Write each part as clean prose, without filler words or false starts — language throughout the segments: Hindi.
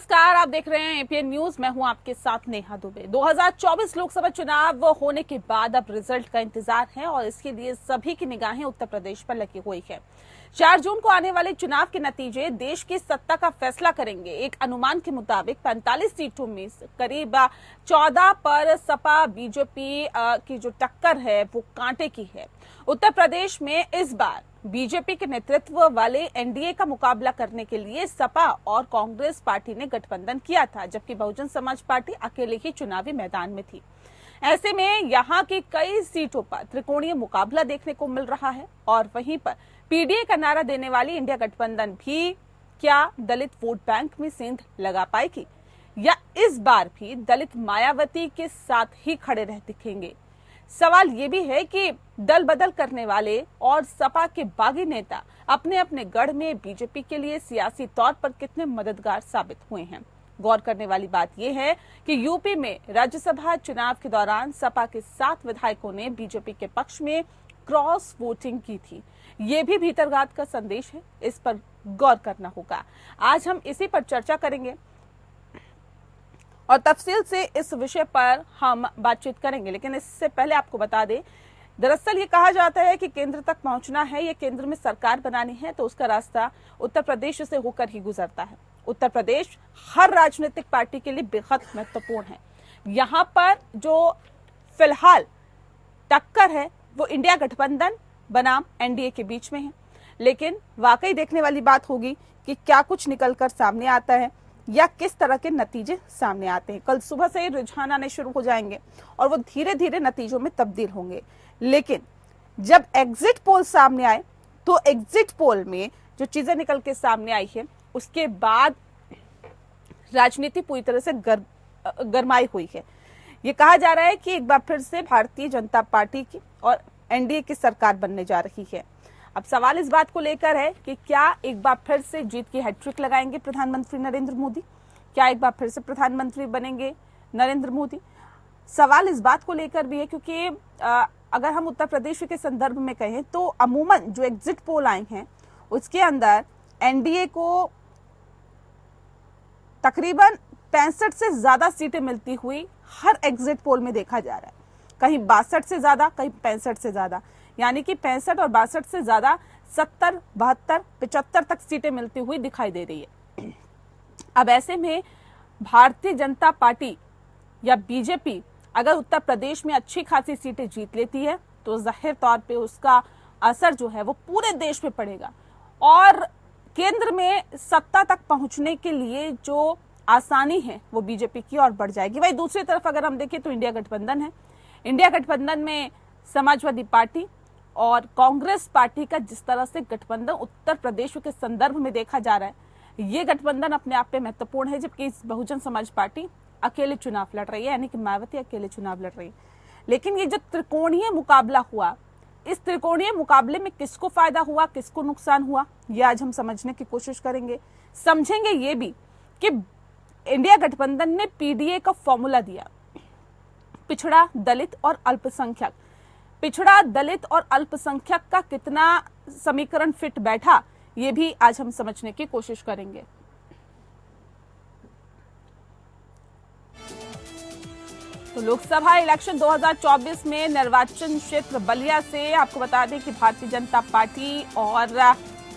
नमस्कार, आप देख रहे हैं एपीएन न्यूज। मैं हूं आपके साथ नेहा दुबे। 2024 लोकसभा चुनाव होने के बाद अब रिजल्ट का इंतजार है और इसके लिए सभी की निगाहें उत्तर प्रदेश पर लगी हुई है। 4 जून को आने वाले चुनाव के नतीजे देश की सत्ता का फैसला करेंगे। एक अनुमान के मुताबिक 45 सीटों में करीब 14 पर सपा बीजेपी की जो टक्कर है वो कांटे की है। उत्तर प्रदेश में इस बार बीजेपी के नेतृत्व वाले एनडीए का मुकाबला करने के लिए सपा और कांग्रेस पार्टी ने गठबंधन किया था, जबकि बहुजन समाज पार्टी अकेले ही चुनावी मैदान में थी। ऐसे में यहां की कई सीटों पर त्रिकोणीय मुकाबला देखने को मिल रहा है और वहीं पर पीडीए का नारा देने वाली इंडिया गठबंधन भी क्या दलित वोट बैंक में सेंध लगा पाएगी या इस बार भी दलित मायावती के साथ ही खड़े रह दिखेंगे। सवाल ये भी है कि दल बदल करने वाले और सपा के बागी नेता अपने अपने गढ़ में बीजेपी के लिए सियासी तौर पर कितने मददगार साबित हुए हैं। गौर करने वाली बात यह है कि यूपी में राज्यसभा चुनाव के दौरान सपा के 7 विधायकों ने बीजेपी के पक्ष में क्रॉस वोटिंग की थी। ये भी भीतरघात का संदेश है, इस पर गौर करना होगा। आज हम इसी पर चर्चा करेंगे और तफसील से इस विषय पर हम बातचीत करेंगे। लेकिन इससे पहले आपको बता दें, दरअसल ये कहा जाता है कि केंद्र तक पहुंचना है या केंद्र में सरकार बनानी है तो उसका रास्ता उत्तर प्रदेश से होकर ही गुजरता है। उत्तर प्रदेश हर राजनीतिक पार्टी के लिए बेहद महत्वपूर्ण है। यहाँ पर जो फिलहाल टक्कर है वो इंडिया गठबंधन बनाम एनडीए के बीच में है। लेकिन वाकई देखने वाली बात होगी कि क्या कुछ निकलकर सामने आता है या किस तरह के नतीजे सामने आते हैं। कल सुबह से ही रुझान आने शुरू हो जाएंगे और वो धीरे धीरे नतीजों में तब्दील होंगे। लेकिन जब एग्जिट पोल सामने आए तो एग्जिट पोल में जो चीजें निकल के सामने आई है उसके बाद राजनीति पूरी तरह से गरमाई हुई है। ये कहा जा रहा है कि एक बार फिर से भारतीय जनता पार्टी की और एनडीए की सरकार बनने जा रही है। अब सवाल इस बात को लेकर है कि क्या एक बार फिर से जीत की हैट्रिक लगाएंगे प्रधानमंत्री नरेंद्र मोदी? क्या एक बार फिर से प्रधानमंत्री बनेंगे नरेंद्र मोदी? सवाल इस बात को लेकर भी है क्योंकि अगर हम उत्तर प्रदेश के संदर्भ में कहें तो अमूमन जो एग्जिट पोल आए हैं उसके अंदर एनडीए को तकरीबन 65 से ज्यादा सीटें मिलती हुई हर एग्जिट पोल में देखा जा रहा है। कहीं 62 से ज्यादा, कहीं 65 से ज्यादा, यानी कि 65 और 62 से ज्यादा 70, 72, 75 तक सीटें मिलती हुई दिखाई दे रही है। अब ऐसे में भारतीय जनता पार्टी या बीजेपी अगर उत्तर प्रदेश में अच्छी खासी सीटें जीत लेती है तो जाहिर तौर पे उसका असर जो है वो पूरे देश पे पड़ेगा और केंद्र में सत्ता तक पहुंचने के लिए जो आसानी है वो बीजेपी की ओर बढ़ जाएगी। वही दूसरी तरफ अगर हम देखें तो इंडिया गठबंधन है। इंडिया गठबंधन में समाजवादी पार्टी और कांग्रेस पार्टी का जिस तरह से गठबंधन उत्तर प्रदेश के संदर्भ में देखा जा रहा है, ये गठबंधन अपने आप में महत्वपूर्ण है। जबकि बहुजन समाज पार्टी अकेले चुनाव लड़ रही है, यानी कि मायावती अकेले चुनाव लड़ रही है। लेकिन ये जो त्रिकोणीय मुकाबला हुआ, इस त्रिकोणीय मुकाबले में किसको फायदा हुआ, किसको नुकसान हुआ, ये आज हम समझने की कोशिश करेंगे। समझेंगे ये भी कि इंडिया गठबंधन ने पीडीए का फॉर्मूला दिया, पिछड़ा, दलित और अल्पसंख्यक। पिछड़ा, दलित और अल्पसंख्यक का कितना समीकरण फिट बैठा, ये भी आज हम समझने की कोशिश करेंगे। तो लोकसभा इलेक्शन 2024 में निर्वाचन क्षेत्र बलिया से आपको बता दें कि भारतीय जनता पार्टी और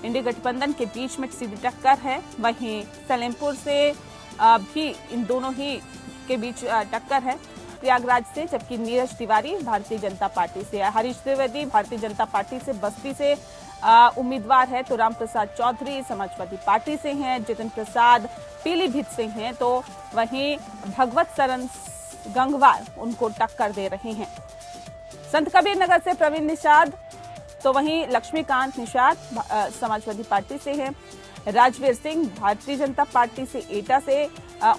इंडिया गठबंधन के बीच में सीधी टक्कर है। वहीं सलेमपुर से भी इन दोनों ही के बीच टक्कर है प्रयागराज से, जबकि नीरज तिवारी भारतीय जनता पार्टी से, हरीश द्विवेदी भारतीय जनता पार्टी से बस्ती से उम्मीदवार है, तो राम प्रसाद चौधरी समाजवादी पार्टी से हैं, जितिन प्रसाद पीलीभीत से हैं, तो वहीं भगवत सरन गंगवार उनको टक्कर दे रहे हैं। संत कबीर नगर से प्रवीण निषाद, तो वहीं लक्ष्मीकांत निषाद समाजवादी पार्टी से हैं, राजवीर सिंह भारतीय जनता पार्टी से एटा से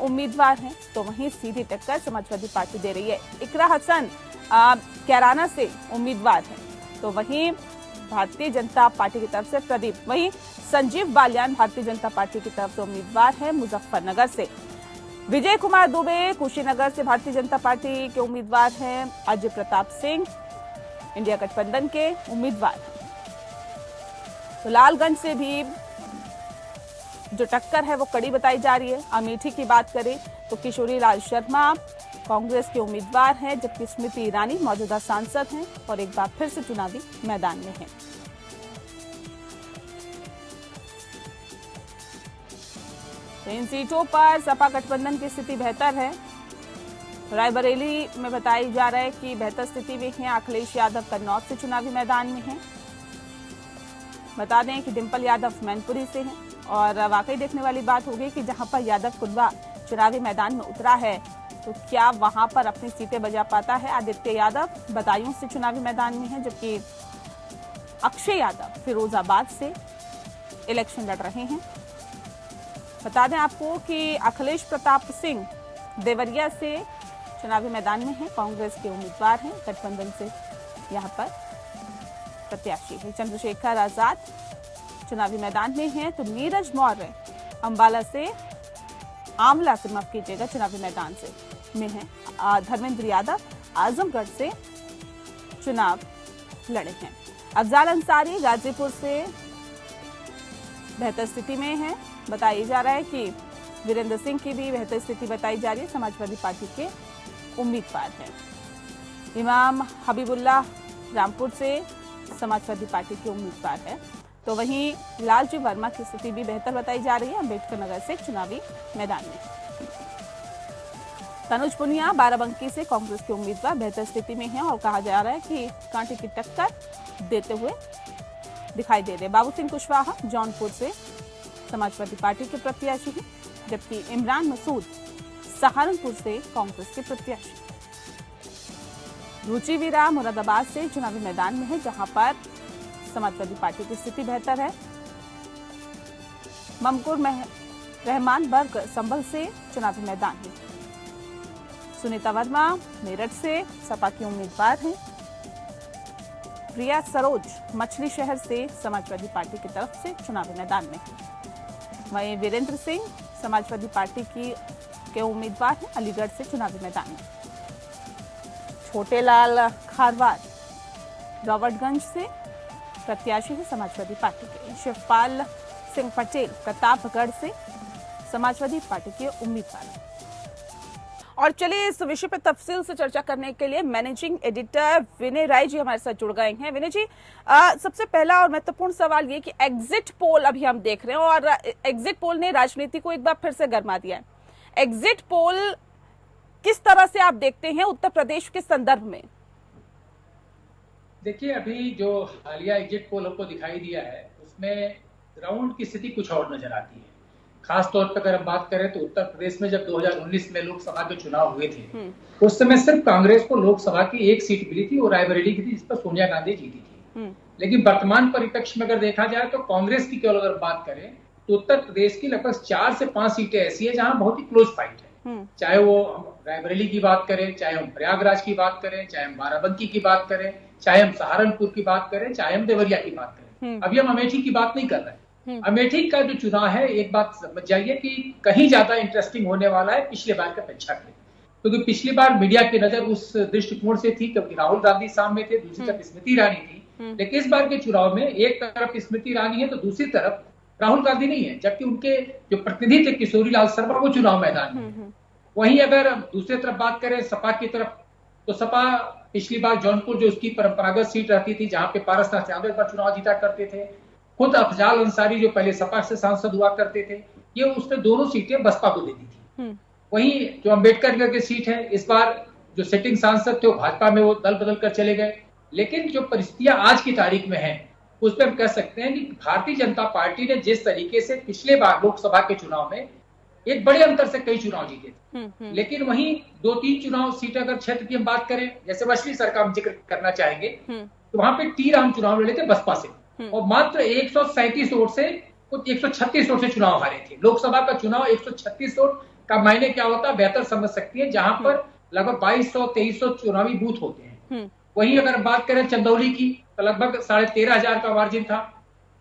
उम्मीदवार हैं, तो वहीं सीधी टक्कर समाजवादी पार्टी दे रही है। इकरा हसन कैराना से उम्मीदवार हैं, तो वहीं भारतीय जनता पार्टी की तरफ से प्रदीप, वहीं संजीव बालियान भारतीय जनता पार्टी की तरफ से उम्मीदवार है मुजफ्फरनगर से। विजय कुमार दुबे कुशीनगर से भारतीय जनता पार्टी के उम्मीदवार हैं। अजय प्रताप सिंह इंडिया गठबंधन के उम्मीदवार। तो लालगंज से भी जो टक्कर है वो कड़ी बताई जा रही है। अमेठी की बात करें तो किशोरी लाल शर्मा कांग्रेस के उम्मीदवार हैं, जबकि स्मृति ईरानी मौजूदा सांसद हैं और एक बार फिर से चुनावी मैदान में हैं। तो इन सीटों पर सपा गठबंधन की स्थिति बेहतर है। रायबरेली में बताया जा रहा है कि बेहतर स्थिति में है। अखिलेश यादव कन्नौज से चुनावी मैदान में हैं। बता दें कि डिंपल यादव मैनपुरी से हैं और वाकई देखने वाली बात होगी कि जहां पर यादव कुनबा चुनावी मैदान में उतरा है तो क्या वहां पर अपनी सीटें बजा पाता है। आदित्य यादव बदायूं से चुनावी मैदान में है, जबकि अक्षय यादव फिरोजाबाद से इलेक्शन लड़ रहे हैं। बता दें आपको कि अखिलेश प्रताप सिंह देवरिया से चुनावी मैदान में है, कांग्रेस के उम्मीदवार हैं, गठबंधन से यहां पर प्रत्याशी है। चंद्रशेखर आजाद चुनावी मैदान में हैं, तो नीरज मौर्य अंबाला से आमला से माफ कीजिएगा चुनावी मैदान से में है। धर्मेंद्र यादव आजमगढ़ से चुनाव लड़े हैं। अफजाल अंसारी गाजीपुर से बेहतर स्थिति में है। बताया जा रहा है कि वीरेंद्र सिंह की भी बेहतर स्थिति बताई जा रही है, समाजवादी पार्टी के उम्मीदवार हैं। इमाम हबीबुल्लाह रामपुर से समाजवादी पार्टी के उम्मीदवार है। तो वहीं लालजी वर्मा की स्थिति भी बेहतर बताई जा रही है, अम्बेडकर नगर से चुनावी मैदान में। तनुज पुनिया बाराबंकी से कांग्रेस के उम्मीदवार बेहतर स्थिति में हैं और कहा जा रहा है कि कांटे की टक्कर देते हुए दिखाई दे रहे। बाबू सिंह कुशवाहा जौनपुर से समाजवादी पार्टी के प्रत्याशी हैं, जबकि इमरान मसूद सहारनपुर से कांग्रेस के प्रत्याशी। रुचि वीरा मुरादाबाद से चुनावी मैदान में है, जहां पर समाजवादी पार्टी की स्थिति बेहतर है। ममकुर रहमान बर्ग संभल से चुनावी मैदान में। सुनीता वर्मा मेरठ से सपा की उम्मीदवार हैं। प्रिया सरोज मछली शहर से समाजवादी पार्टी की तरफ से चुनावी मैदान में। वहीं वीरेंद्र सिंह समाजवादी पार्टी के उम्मीदवार हैं, अलीगढ़ से चुनावी मैदान में। छोटेलाल खारवार रॉबर्टगंज से प्रत्याशी है समाजवादी पार्टी के। शिवपाल सिंह पटेल प्रतापगढ़ से समाजवादी पार्टी के उम्मीदवार हैं। और चलिए इस विषय पर तफसील से चर्चा करने के लिए मैनेजिंग एडिटर विनय राय जी हमारे साथ जुड़ गए हैं। विनय जी, सबसे पहला और महत्वपूर्ण सवाल ये कि एग्जिट पोल अभी हम देख रहे हैं और एग्जिट पोल ने राजनीति को एक बार फिर से गरमा दिया है। एग्जिट पोल किस तरह से आप देखते हैं उत्तर प्रदेश के संदर्भ में? देखिए, अभी जो हालिया एग्जिट पोल हमको दिखाई दिया है उसमें ग्राउंड की स्थिति कुछ और नजर आती है। खास तौर पर अगर हम बात करें तो उत्तर प्रदेश में जब 2019 में लोकसभा के चुनाव हुए थे उस समय सिर्फ कांग्रेस को लोकसभा की एक सीट मिली थी और रायबरेली की थी, जिस पर सोनिया गांधी जीती थी। लेकिन वर्तमान परिप्रेक्ष्य में अगर देखा जाए तो कांग्रेस की केवल अगर बात करें तो उत्तर प्रदेश की लगभग 4 से 5 सीटें ऐसी है जहां बहुत ही क्लोज फाइट है। चाहे वो रायबरेली की बात करें, चाहे हम प्रयागराज की बात करें, चाहे हम बाराबंकी की बात करें, चाहे हम सहारनपुर की बात करें, चाहे हम देवरिया की बात करें। अभी हम अमेठी की बात नहीं कर रहे हैं। अमेठी का जो चुनाव है, एक बात समझ जाइए कि कहीं ज्यादा इंटरेस्टिंग होने वाला है पिछले बार की अपेक्षा में, क्योंकि पिछली बार मीडिया की नजर उस दृष्टिकोण से थी क्योंकि राहुल गांधी सामने थे, दूसरी तरफ स्मृति ईरानी थी। लेकिन इस बार के चुनाव में एक तरफ स्मृति ईरानी है तो दूसरी तरफ राहुल गांधी नहीं है, जबकि उनके जो प्रतिनिधि थे किशोरी लाल शर्मा वो चुनाव मैदान में। वहीं अगर दूसरी तरफ बात करें सपा की तरफ, तो सपा पिछली बार जौनपुर जो उसकी परंपरागत सीट रहती थी जहां पे पारसनाथ यादव पर चुनाव जीता करते थे, खुद अफजाल अंसारी जो पहले सपा से सांसद हुआ करते थे, ये उसने दोनों सीटें बसपा को दे दी थी। वहीं जो अम्बेडकर नगर की सीट है, इस बार जो सिटिंग सांसद थे वो भाजपा में वो दल बदल कर चले गए। लेकिन जो परिस्थितियां आज की तारीख में है उसमें हम कह सकते हैं कि भारतीय जनता पार्टी ने जिस तरीके से पिछले बार लोकसभा के चुनाव में एक बड़े अंतर से कई चुनाव जीते थे, लेकिन वहीं 2-3 चुनाव सीट अगर क्षेत्र की हम बात करें, जैसे मछली शहर का हम जिक्र करना चाहेंगे, तो वहां पे 3 आम चुनाव लड़े थे बसपा से और मात्र 137 वोट से कुछ 136 वोट से चुनाव हारे थे। लोकसभा का चुनाव 136 वोट का मायने क्या होता है बेहतर समझ सकती है, जहां पर लगभग 2200-2300 चुनावी बूथ होते हैं। वहीं अगर बात करें चंदौली की तो लगभग 13,500 का मार्जिन था।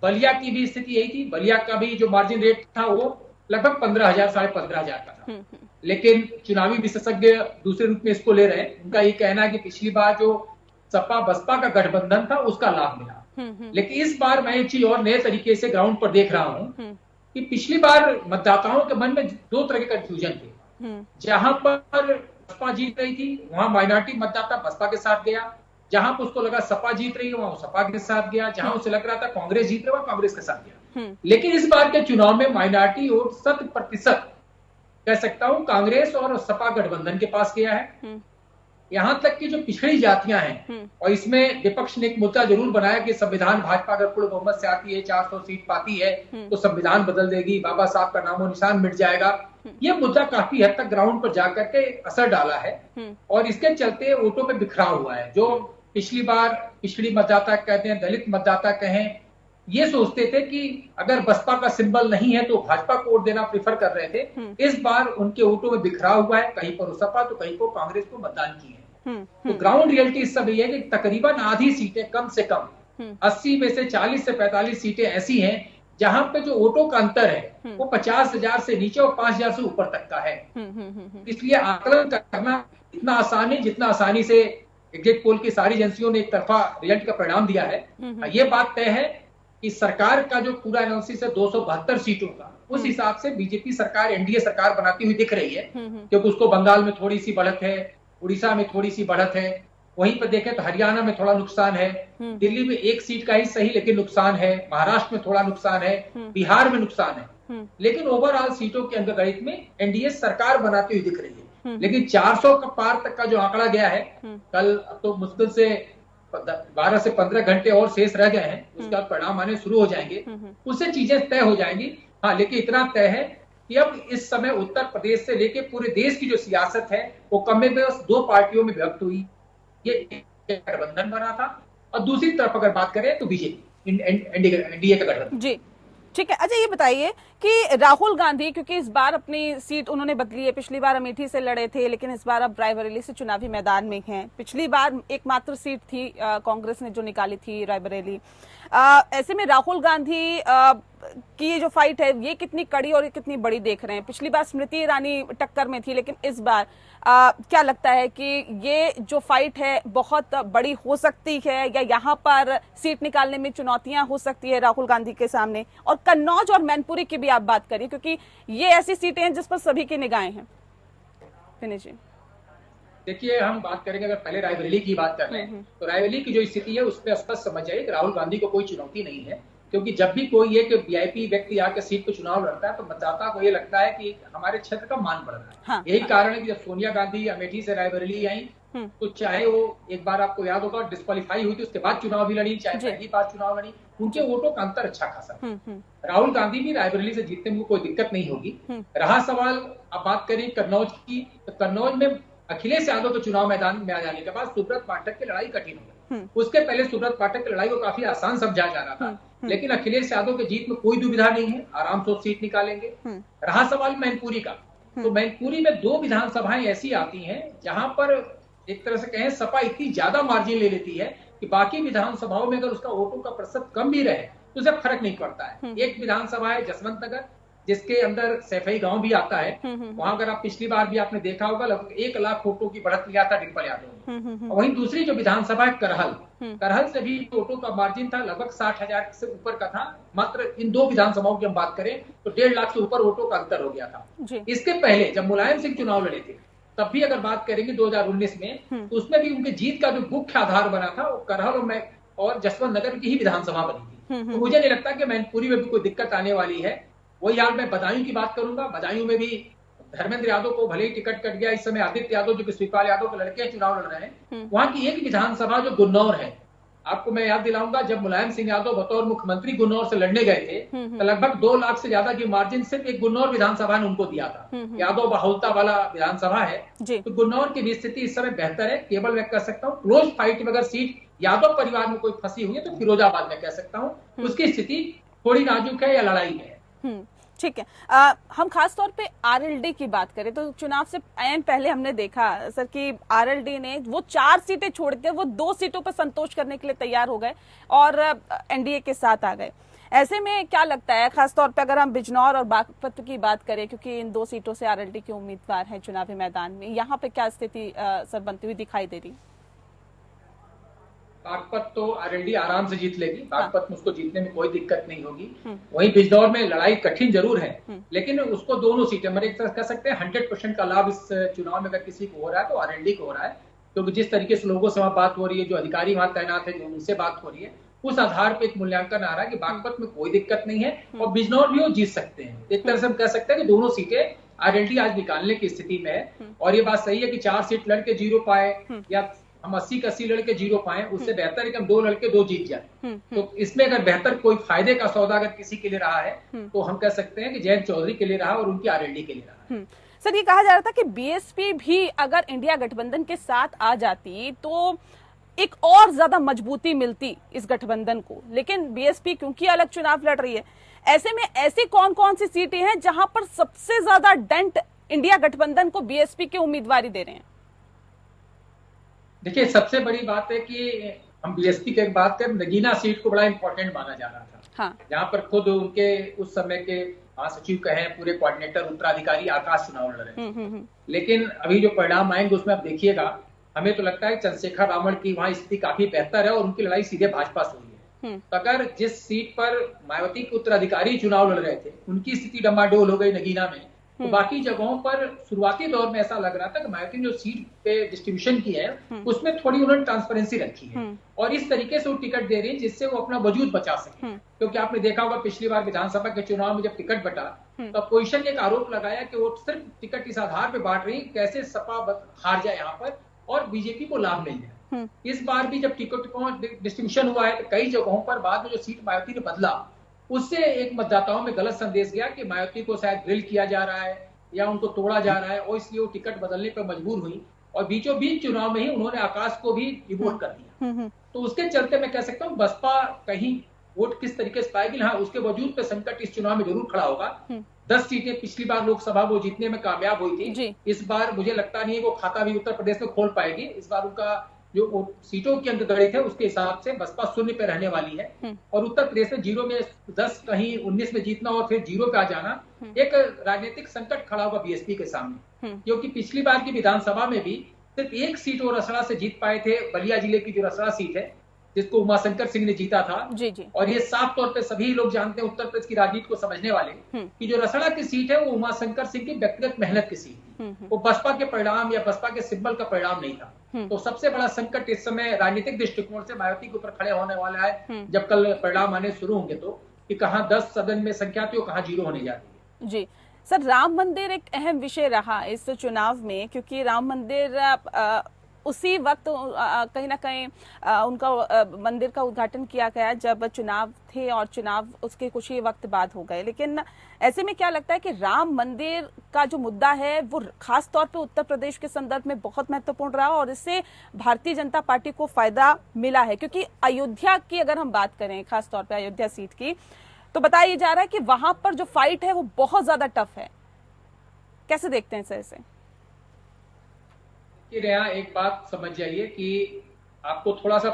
बलिया की भी स्थिति यही थी, बलिया का भी जो मार्जिन रेट था वो लगभग 15,000 15,500 का था। लेकिन चुनावी विशेषज्ञ दूसरे रूप में इसको ले रहे हैं। उनका ये कहना है कि पिछली बार जो सपा बसपा का गठबंधन था उसका लाभ मिला, लेकिन इस बार मैं एक चीज और नए तरीके से ग्राउंड पर देख रहा हूं कि पिछली बार मतदाताओं के मन में दो तरह के कंफ्यूजन थे। जहां पर बसपा जीत रही थी वहां माइनॉरिटी मतदाता बसपा के साथ गया, जहां पर उसको लगा सपा जीत रही है वहां सपा के साथ गया, जहां उसे लग रहा था कांग्रेस जीत रही है वहां कांग्रेस के साथ गया। लेकिन इस बार के चुनाव में माइनॉरिटी वोट 100% कह सकता हूं कांग्रेस और सपा गठबंधन के पास गया है। यहां तक कि जो पिछड़ी जातियां हैं, और इसमें विपक्ष ने एक मुद्दा जरूर बनाया कि संविधान भाजपा अगर पूर्ण बहुमत से आती है 400 सीट पाती है तो संविधान बदल देगी, बाबा साहब का नामो निशान मिट जाएगा। ये मुद्दा काफी हद तक ग्राउंड पर जाकर के असर डाला है और इसके चलते वोटों में बिखराव हुआ है। जो पिछली बार पिछड़ी मतदाता कहते हैं, दलित मतदाता कहें, ये सोचते थे कि अगर बसपा का सिंबल नहीं है तो भाजपा को वोट देना प्रेफर कर रहे थे। इस बार उनके वोटों में बिखराव हुआ है, कहीं पर सपा तो कहीं को कांग्रेस को मतदान की है। तो ग्राउंड रियलिटी इस समय है कि तकरीबन आधी सीटें कम से कम 80 में से 40 से 45 सीटें ऐसी हैं जहां पे जो वोटों का अंतर है वो 50,000 से नीचे और 5,000 से ऊपर तक का है। इसलिए आकलन करना इतना आसान है जितना आसानी से एग्जिट पोल की सारी एजेंसियों ने एक तरफा रिजल्ट का परिणाम दिया है। ये बात तय है कि सरकार का जो पूरा एनालिसिस है 272 सीटों का, उस हिसाब से बीजेपी सरकार एनडीए सरकार बनाती हुई दिख रही है, क्योंकि उसको बंगाल में थोड़ी सी बढ़त है, उड़ीसा में थोड़ी सी बढ़त है, वहीं पर देखें तो हरियाणा में थोड़ा नुकसान है, दिल्ली में एक सीट का ही सही लेकिन नुकसान है, महाराष्ट्र में थोड़ा नुकसान है, बिहार में नुकसान है, लेकिन ओवरऑल सीटों के अंदर में एनडीए सरकार बनाती हुई दिख रही है। लेकिन 400 का पार तक का जो आंकड़ा गया है, कल तो मुश्किल से 12 से 15 घंटे और शेष रह गए हैं, उसके बाद परिणाम आने शुरू हो जाएंगे, उससे चीजें तय हो जाएंगी। हाँ, लेकिन इतना तय है कि अब इस समय उत्तर प्रदेश से लेके पूरे देश की जो सियासत है वो कम में बस दो पार्टियों में विभक्त हुई। ये गठबंधन बना था और दूसरी तरफ अगर बात करें तो बीजेपी एनडीए का गठबंधन। जी ठीक है। अच्छा, ये बताइए कि राहुल गांधी, क्योंकि इस बार अपनी सीट उन्होंने बदली है, पिछली बार अमेठी से लड़े थे लेकिन इस बार अब रायबरेली से चुनावी मैदान में हैं। पिछली बार एकमात्र सीट थी कांग्रेस ने जो निकाली थी रायबरेली। ऐसे में राहुल गांधी की ये जो फाइट है ये कितनी कड़ी और कितनी बड़ी देख रहे हैं? पिछली बार स्मृति ईरानी टक्कर में थी, लेकिन इस बार क्या लगता है कि ये जो फाइट है बहुत बड़ी हो सकती है या यहाँ पर सीट निकालने में चुनौतियां हो सकती है राहुल गांधी के सामने? और कन्नौज और मैनपुरी की भी आप बात करिए, क्योंकि ये ऐसी सीटें हैं जिस पर सभी की निगाहें हैं। फिनिश जी। देखिए, हम बात करेंगे, अगर पहले रायबरेली की बात कर रहे हैं तो रायबरेली की जो स्थिति है उसमें स्पष्ट समझ जाए कि राहुल गांधी को कोई चुनौती नहीं है, क्योंकि जब भी कोई एक वीआईपी व्यक्ति आकर सीट पर चुनाव लड़ता है तो मतदाता को ये लगता है कि हमारे क्षेत्र का मान बढ़ रहा है। हाँ, यही कारण है कि जब सोनिया गांधी अमेठी से रायबरेली आई तो चाहे वो एक बार आपको याद होगा डिस्क्वालीफाई हुई थी, उसके बाद चुनाव भी लड़ी, चाहे पहली बार चुनाव लड़ी, उनके वोटों का अंतर अच्छा खासा। राहुल गांधी भी रायबरेली से जीतने में कोई दिक्कत नहीं होगी। रहा सवाल, अब बात करें कन्नौज की, तो कन्नौज में अखिलेश यादव के चुनाव मैदान में आ जाने के बाद सुब्रत पाठक की लड़ाई कठिन हो गई। उसके पहले सुब्रत पाठक की लड़ाई को काफी आसान समझा जा रहा था, लेकिन अखिलेश यादव के जीत में कोई दुविधा नहीं है, आराम से सीट निकालेंगे। रहा सवाल मैनपुरी का, तो मैनपुरी में दो विधानसभाएं ऐसी आती हैं जहां पर एक तरह से कहें सपा इतनी ज्यादा मार्जिन ले लेती है कि बाकी विधानसभाओं में अगर उसका वोटों का प्रतिशत कम भी रहे तो उसे फर्क नहीं पड़ता है। एक विधानसभा है जसवंत नगर, जिसके अंदर सैफई गांव भी आता है। वहां अगर आप पिछली बार भी आपने देखा होगा लगभग 1 लाख वोटों की बढ़त लिया था डिम्पल यादव ने। वहीं दूसरी जो विधानसभा है करहल से भी वोटों का मार्जिन था, लगभग 60,000 से ऊपर का था। मात्र इन दो विधानसभाओं की हम बात करें तो 1.5 लाख से ऊपर वोटों का अंतर हो गया था। इसके पहले जब मुलायम सिंह चुनाव लड़े थे तब भी अगर बात करेंगे 2019 में, तो उसमें भी उनकी जीत का जो मुख्य आधार बना था वो करहल और जसवंत नगर की ही विधानसभा बनी थी। तो मुझे नहीं लगता कि मैनपुरी में भी कोई दिक्कत आने वाली है। वही यार, मैं बदायूं की बात करूंगा, बदायूं में भी धर्मेंद्र यादव को भले ही टिकट कट गया, इस समय आदित्य यादव जो कि शिवपाल यादव के लड़के चुनाव लड़ रहे हैं। वहां की एक विधानसभा जो गुन्नौर है, आपको मैं याद दिलाऊंगा, जब मुलायम सिंह यादव बतौर मुख्यमंत्री गुन्नौर से लड़ने गए थे तो लगभग 2 लाख से ज्यादा की मार्जिन सिर्फ एक गुन्नौर विधानसभा ने उनको दिया था। यादव बहुलता वाला विधानसभा है, तो गुन्नौर की भी स्थिति इस समय बेहतर है। केवल मैं कह सकता हूँ क्लोज फाइट में अगर सीट यादव परिवार में कोई फंसी हुई है तो फिरोजाबाद में कह सकता हूँ उसकी स्थिति थोड़ी नाजुक है या लड़ाई है। ठीक है। हम खास तौर पे आरएलडी की बात करें तो चुनाव से पहले हमने देखा सर कि आरएलडी ने वो 4 सीटें छोड़ के वो 2 सीटों पर संतोष करने के लिए तैयार हो गए और एनडीए के साथ आ गए। ऐसे में क्या लगता है, खासतौर पे अगर हम बिजनौर और बागपत की बात करें, क्योंकि इन 2 सीटों से आरएलडी के उम्मीदवार हैं चुनावी मैदान में, यहाँ पे क्या स्थिति सर बनती हुई दिखाई दे रही? बागपत तो आरएलडी आराम से जीत लेगी, बागपत में उसको जीतने में कोई दिक्कत नहीं होगी। वहीं बिजनौर में लड़ाई कठिन जरूर है, लेकिन उसको दोनों सीटें मतलब एक तरह कह सकते हैं 100% का लाभ इस चुनाव में अगर किसी को हो रहा है तो आरएलडी को हो रहा है, क्योंकि जिस तरीके से लोगों से वहां बात हो रही है, जो अधिकारी वहां तैनात है, जो उनसे बात हो रही है, उस आधार पर एक मूल्यांकन आ रहा है कि बागपत में कोई दिक्कत नहीं है और बिजनौर भी वो जीत सकते हैं। एक तरह से हम कह सकते हैं कि दोनों सीटें आरएलडी आज निकालने की स्थिति में है। और ये बात सही है कि 4 सीट लड़के 0 पाए या हम 80 का 80 लड़के 0 पाए, उससे बेहतर है कि हम 2 लड़के 2 जीत जाए। तो इसमें अगर बेहतर कोई फायदे का सौदा अगर किसी के लिए रहा है तो हम कह सकते हैं कि जयंत चौधरी के लिए रहा और उनकी आरएलडी के लिए रहा। सर, ये कहा जा रहा था कि बीएसपी भी अगर इंडिया गठबंधन के साथ आ जाती तो एक और ज्यादा मजबूती मिलती इस गठबंधन को, लेकिन बीएसपी क्योंकि अलग चुनाव लड़ रही है, ऐसे में ऐसी कौन कौन सी सीटें हैं जहां पर सबसे ज्यादा डेंट इंडिया गठबंधन को बीएसपी के उम्मीदवार दे रहे हैं? देखिए, सबसे बड़ी बात है कि हम बीएसपी की बात करें, नगीना सीट को बड़ा इंपॉर्टेंट माना जा रहा था। हाँ। जहां पर खुद उनके उस समय के महासचिव कहे पूरे कोऑर्डिनेटर उत्तराधिकारी आकाश चुनाव लड़ रहे। लेकिन अभी जो परिणाम आएंगे उसमें आप देखिएगा, हमें तो लगता है चंद्रशेखर रावण की वहां स्थिति काफी बेहतर है और उनकी लड़ाई सीधे भाजपा से हुई है। तो अगर जिस सीट पर मायावती के उत्तराधिकारी चुनाव लड़ रहे थे उनकी स्थिति डमाडोल हो गई नगीना में, तो बाकी जगहों पर शुरुआती दौर में ऐसा लग रहा था कि मायावती ने जो सीट पे डिस्ट्रीब्यूशन की है उसमें थोड़ी उन्होंने ट्रांसपेरेंसी रखी है और इस तरीके से वो टिकट दे रही है जिससे वो अपना वजूद बचा सके। क्योंकि आपने देखा होगा पिछली बार विधानसभा के चुनाव में जब टिकट बटा तो अपोजिशन ने एक आरोप लगाया कि वो सिर्फ टिकट इस आधार पर बांट रही कैसे सपा हार जाए यहाँ पर और बीजेपी को लाभ मिल जाए। इस बार भी जब टिकट को डिस्ट्रीब्यूशन हुआ है तो कई जगहों पर बाद में जो सीट मायावती ने बदला उससे एक मतदाताओं में गलत संदेश गया कि मायावती को शायद ड्रिल किया जा रहा है या उनको तोड़ा जा रहा है और इसलिए वो टिकट बदलने पर मजबूर हुई और बीचों बीच चुनाव में ही उन्होंने आकाश को भी डिवोट कर दिया। तो उसके चलते मैं कह सकता हूँ बसपा कहीं वोट किस तरीके से पाएगी, हाँ उसके वजूद पे संकट इस चुनाव में जरूर खड़ा होगा। 10 सीटें पिछली बार लोकसभा वो जीतने में कामयाब हुई थी, इस बार मुझे लगता नहीं है वो खाता भी उत्तर प्रदेश में खोल पाएगी। इस बार उनका जो सीटों की अंकगणित है उसके हिसाब से बसपा 0 पे रहने वाली है और उत्तर प्रदेश में 0 में 10 कहीं 19 में जीतना और फिर 0 पे आ जाना एक राजनीतिक संकट खड़ा होगा बीएसपी के सामने। क्योंकि पिछली बार की विधानसभा में भी सिर्फ 1 सीट वो रसड़ा से जीत पाए थे, बलिया जिले की जो रसड़ा सीट है जिसको उमाशंकर सिंह ने जीता था। जी। और ये साफ तौर पे सभी लोग जानते हैं उत्तर प्रदेश की राजनीति को समझने वाले कि जो रसड़ा की सीट है वो उमाशंकर सिंह की व्यक्तिगत मेहनत की सीट थी, वो बसपा के परिणाम या बसपा के सिंबल का परिणाम नहीं था। तो सबसे बड़ा संकट इस समय राजनीतिक दृष्टिकोण से मायावती के ऊपर खड़े होने वाला है जब कल परिणाम आने शुरू होंगे तो कि कहाँ 10 सदन में संख्या थी और कहाँ 0 होने जा रही है। जी सर, राम मंदिर एक अहम विषय रहा इस चुनाव में, क्योंकि राम मंदिर उसी वक्त कहीं ना कहीं उनका मंदिर का उद्घाटन किया गया जब चुनाव थे और चुनाव उसके कुछ ही वक्त बाद हो गए। लेकिन ऐसे में क्या लगता है कि राम मंदिर का जो मुद्दा है वो खास तौर पे उत्तर प्रदेश के संदर्भ में बहुत महत्वपूर्ण रहा और इससे भारतीय जनता पार्टी को फायदा मिला है, क्योंकि अयोध्या की अगर हम बात करें खास तौर पे अयोध्या सीट की, तो बताया जा रहा है कि वहां पर जो फाइट है वो बहुत ज्यादा टफ है। कैसे देखते हैं सर इसे? यहाँ एक बात समझ जाइए कि आपको थोड़ा सा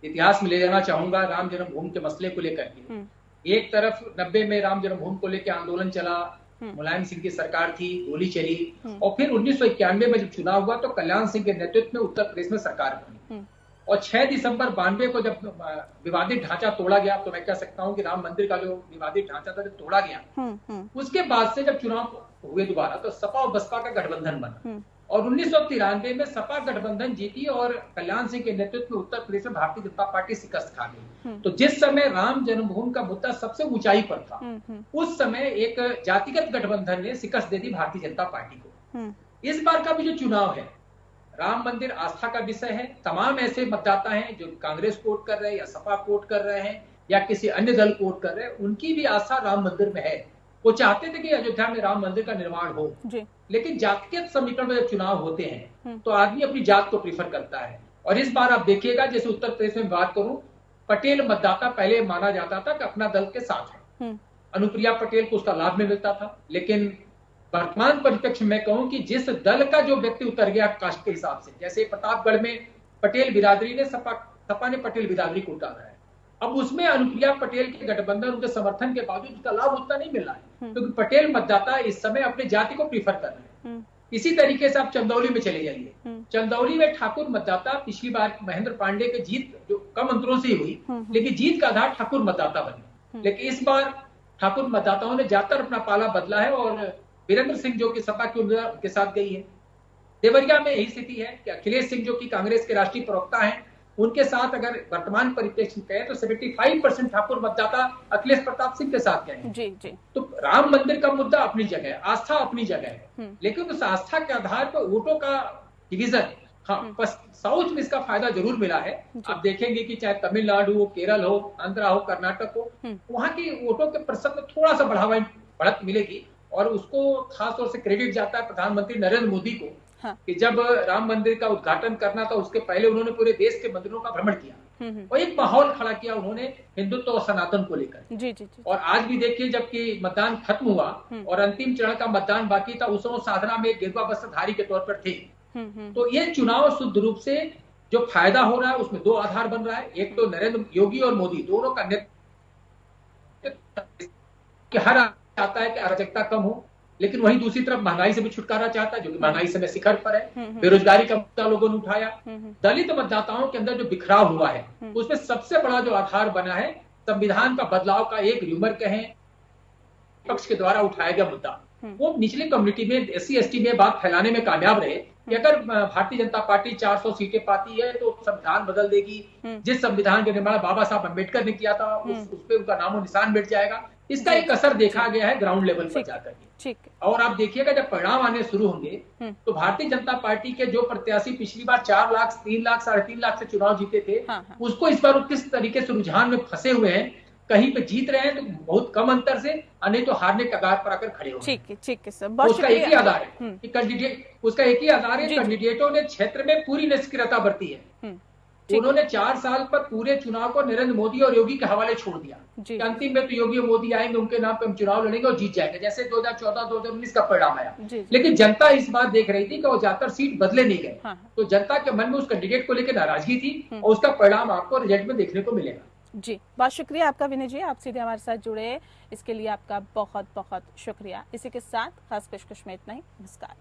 इतिहास में ले जाना चाहूंगा राम जन्मभूमि के मसले को लेकर के। एक तरफ 90 में राम जन्मभूमि को लेकर आंदोलन चला, मुलायम सिंह की सरकार थी, गोली चली और फिर 1991 में जब चुनाव हुआ तो कल्याण सिंह के नेतृत्व में उत्तर प्रदेश में सरकार बनी और 6 दिसंबर 92 को जब विवादित ढांचा तोड़ा गया तो मैं कह सकता हूँ कि राम मंदिर का जो विवादित ढांचा था जब तोड़ा गया उसके बाद से जब चुनाव हुए दोबारा तो सपा और बसपा का गठबंधन बना और 1993 में सपा गठबंधन जीती और कल्याण सिंह के नेतृत्व में उत्तर प्रदेश में भारतीय जनता पार्टी शिकस्त खा गई। तो जिस समय राम जन्मभूमि का मुद्दा सबसे ऊंचाई पर था उस समय एक जातिगत गठबंधन ने शिकस्त दे दी भारतीय जनता पार्टी को। इस बार का भी जो चुनाव है राम मंदिर आस्था का विषय है। तमाम ऐसे मतदाता हैं जो कांग्रेस को वोट कर रहे हैं या सपा को वोट कर रहे हैं या किसी अन्य दल को वोट कर रहे हैं, उनकी भी आस्था राम मंदिर में है। वो चाहते थे कि अयोध्या में राम मंदिर का निर्माण हो लेकिन जातिगत समीकरण में जब चुनाव होते हैं तो आदमी अपनी जात को प्रीफर करता है। और इस बार आप देखिएगा जैसे उत्तर प्रदेश में बात करूं, पटेल मतदाता पहले माना जाता था कि अपना दल के साथ है, अनुप्रिया पटेल को उसका लाभ में मिलता था। लेकिन वर्तमान परिप्रेक्ष्य में कहूं कि जिस दल का जो व्यक्ति उतर गया कास्ट के हिसाब से, जैसे प्रतापगढ़ में पटेल बिरादरी ने सपा ने पटेल बिरादरी को उतारा है, अब उसमें अनुप्रिया पटेल के गठबंधन उनके समर्थन के बावजूद उसका लाभ उतना नहीं मिल रहा है क्योंकि पटेल मतदाता इस समय अपने जाति को प्रीफर कर रहे हैं। इसी तरीके से आप चंदौली में चले जाइए। चंदौली में ठाकुर मतदाता, पिछली बार महेंद्र पांडे की जीत जो कम अंतरों से हुई, लेकिन जीत का आधार ठाकुर मतदाता बने। लेकिन इस बार ठाकुर मतदाताओं ने ज्यादातर अपना पाला बदला है और वीरेंद्र सिंह जो कि सपा के उम्मीदवार के साथ गई है। देवरिया में यही स्थिति है कि अखिलेश सिंह जो कि कांग्रेस के राष्ट्रीय प्रवक्ता हैं, उनके साथ अगर वर्तमान परिप्रेक्ष्य में कहें तो 75% ठाकुर मतदाता अखिलेश प्रताप सिंह के साथ गए हैं। जी जी। तो राम मंदिर का मुद्दा अपनी जगह है, आस्था अपनी जगह है, लेकिन उस आस्था के आधार पर वोटों का डिवीजन, हाँ, बस साउथ में इसका फायदा जरूर मिला है। आप देखेंगे कि चाहे तमिलनाडु हो, केरल हो, आंध्रा हो, कर्नाटक हो, वहां की वोटों के प्रतिशत में थोड़ा सा बढ़त मिलेगी और उसको खासतौर से क्रेडिट जाता है प्रधानमंत्री नरेंद्र मोदी को। हाँ। कि जब राम मंदिर का उद्घाटन करना था उसके पहले उन्होंने पूरे देश के मंदिरों का भ्रमण किया और एक माहौल खड़ा किया उन्होंने हिंदुत्व और सनातन को लेकर। जी। और आज भी देखिए, जबकि मतदान खत्म हुआ और अंतिम चरण का मतदान बाकी था, उस समय साधना में गेरुआ वस्त्रधारी के तौर पर थे। तो ये चुनाव शुद्ध रूप से जो फायदा हो रहा है उसमें दो आधार बन रहा है। एक तो नरेंद्र योगी और मोदी दोनों का नेतृत्व, हर चाहता है कि अराजकता कम हो, लेकिन वहीं दूसरी तरफ महंगाई से भी छुटकारा चाहता है, जो कि महंगाई समय शिखर पर है। बेरोजगारी का मुद्दा लोगों ने उठाया। दलित मतदाताओं के अंदर जो बिखराव हुआ है उसमें सबसे बड़ा जो आधार बना है संविधान का बदलाव का एक र्यूमर कहें पक्ष के द्वारा उठाया गया मुद्दा। वो निचली कम्युनिटी में, SC/ST में बात फैलाने में कामयाब रहे कि अगर भारतीय जनता पार्टी 400 सीटें पाती है तो संविधान बदल देगी। जिस संविधान का निर्माण बाबा साहब अम्बेडकर ने किया था उस पे उनका नामो निशान मिट जाएगा। इसका एक असर देखा गया है ग्राउंड लेवल पर जाकर के। और आप देखिएगा जब परिणाम आने शुरू होंगे तो भारतीय जनता पार्टी के जो प्रत्याशी पिछली बार 4 लाख, 3 लाख, 3.5 लाख से चुनाव जीते थे, उसको इस बार किस तरीके से रुझान में फंसे हुए हैं। कहीं पे जीत रहे हैं तो बहुत कम अंतर से, नहीं तो हारने के कगार पर आकर खड़े हो। ठीक है सर। उसका एक ही आधार है कि कैंडिडेटों ने क्षेत्र में पूरी निष्क्रियता बरती है। उन्होंने 4 साल पर पूरे चुनाव को नरेंद्र मोदी और योगी के हवाले छोड़ दिया कि अंतिम में तो योगी और मोदी आएंगे, उनके नाम पे हम चुनाव लड़ेंगे और जीत जाएंगे, जैसे 2014-2019 का परिणाम आया। लेकिन जनता इस बात देख रही थी कि वो ज्यादातर सीट बदले नहीं गए। तो जनता के मन में उस कैंडिडेट को लेकर नाराजगी थी और उसका परिणाम आपको रिजल्ट में देखने को मिलेगा। जी, बहुत शुक्रिया आपका विनय जी, आप सीधे हमारे साथ जुड़े, इसके लिए आपका बहुत बहुत शुक्रिया। इसी के साथ खास पेशकश में इतना ही। नमस्कार।